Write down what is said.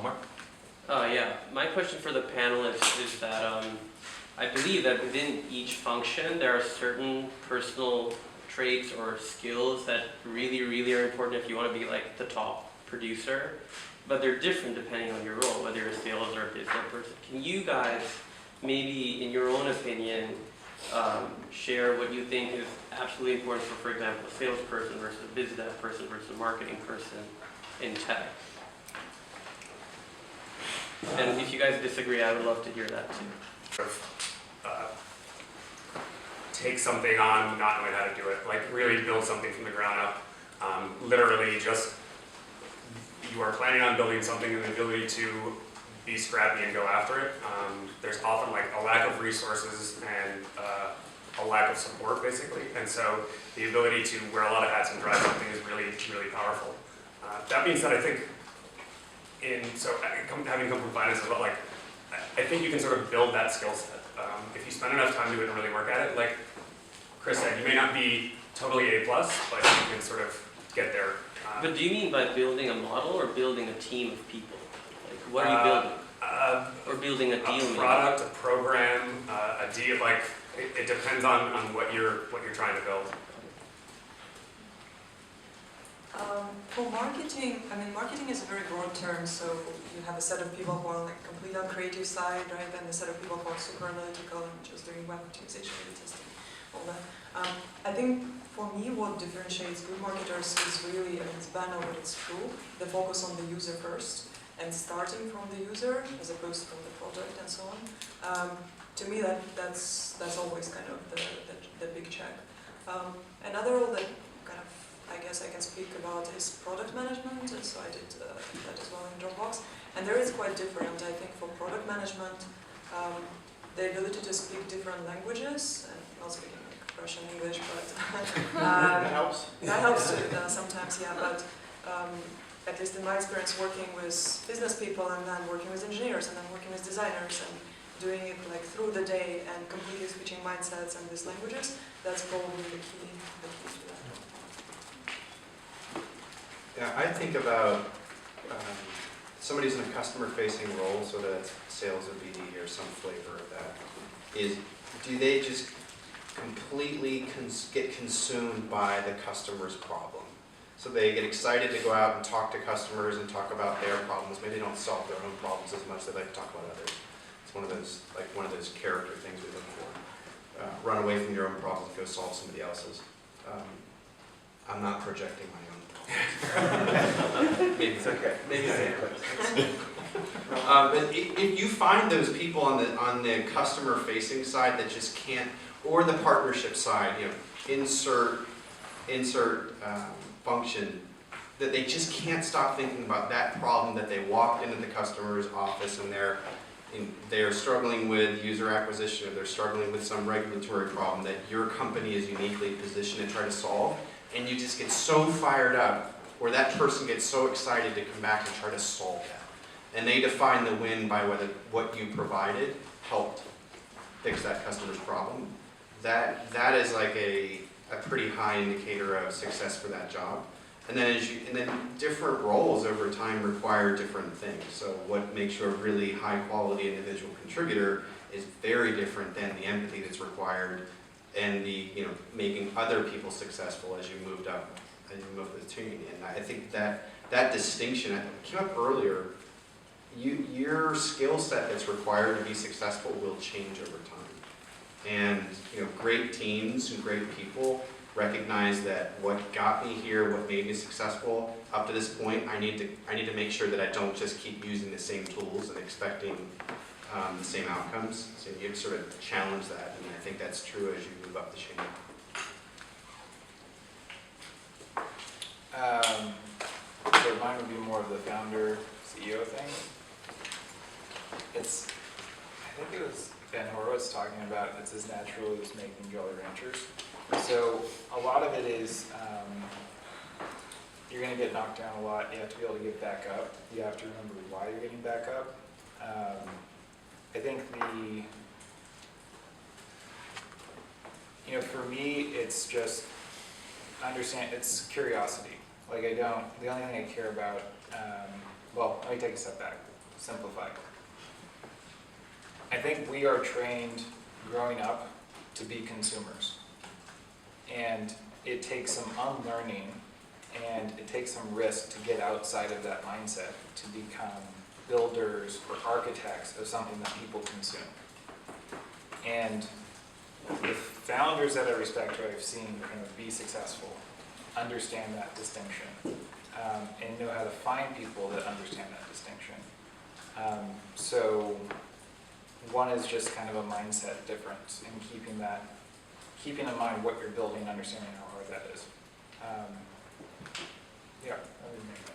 Omar? Yeah, my question for the panelists is that I believe that within each function there are certain personal traits or skills that really are important if you want to be like the top producer, but they're different depending on your role, whether you're a sales or a business person. Can you guys, maybe in your own opinion, share what you think is absolutely important for example, a salesperson versus a biz dev person versus a marketing person in tech? And if you guys disagree, I would love to hear that too. Take something on, not knowing how to do it, like really build something from the ground up. Literally just, you are planning on building something and the ability to be scrappy and go after it. There's often like a lack of resources and a lack of support basically. And so the ability to wear a lot of hats and drive something is really powerful. That being said, I think having come from finance as well, like I think you can sort of build that skill set. If you spend enough time to it and really work at it, like Chris said, you may not be totally A+, but you can sort of get there. But do you mean by building a model or building a team of people? Like, what are you building? Or building a deal? A product, a program, a deal. Like it depends on what you're trying to build. For marketing, I mean, marketing is a very broad term, so you have a set of people who are like completely on creative side, right? And a set of people who are super analytical and just doing web optimization, A/B testing, all that. I think for me, what differentiates good marketers is really, I mean, it's banal, but it's true. The focus on the user first and starting from the user as opposed from the product and so on. To me, that's always kind of the big check. Another role that kind of I guess I can speak about is product management, and so I did that as well in Dropbox. And there it's quite different. I think for product management, the ability to speak different languages, and not speaking like Russian English, but that helps. That helps too, sometimes, yeah. But at least in my experience, working with business people and then working with engineers and then working with designers and doing it like through the day and completely switching mindsets and these languages, that's probably the key to that. Yeah, I think about somebody's in a customer-facing role, so that's sales or BD or some flavor of that. Do they just completely get consumed by the customer's problem? So they get excited to go out and talk to customers and talk about their problems. Maybe they don't solve their own problems as much. They like to talk about others. It's one of those character things we look for. Run away from your own problems, go solve somebody else's. I'm not projecting my own. Maybe it's okay. Maybe it's but if you find those people on the customer-facing side that just can't, or the partnership side, you know, insert function, that they just can't stop thinking about that problem that they walked into the customer's office and they're struggling with user acquisition, or they're struggling with some regulatory problem that your company is uniquely positioned to try to solve. And you just get so fired up, or that person gets so excited to come back and try to solve that. And they define the win by whether what you provided helped fix that customer's problem. That is like a pretty high indicator of success for that job. And then different roles over time require different things. So what makes you a really high quality individual contributor is very different than the empathy that's required and making other people successful as you moved up the team. And I think that distinction came up earlier. Your skill set that's required to be successful will change over time. And great teams and great people recognize that what got me here, what made me successful up to this point, I need to make sure that I don't just keep using the same tools and expecting the same outcomes. So you sort of challenge that, and I think that's true as you move up the chain. So mine would be more of the founder CEO thing. I think it was Ben Horowitz talking about it's as natural as making Jolly Ranchers. So a lot of it is you're going to get knocked down a lot. You have to be able to get back up. You have to remember why you're getting back up. I think for me, it's just it's curiosity. Like the only thing I care about, let me take a step back, simplify. I think we are trained growing up to be consumers. And it takes some unlearning and it takes some risk to get outside of that mindset to become builders or architects of something that people consume. And the founders that I respect who I've seen kind of be successful understand that distinction and know how to find people that understand that distinction. So one is just kind of a mindset difference in keeping in mind what you're building, understanding how hard that is. Yeah, that would make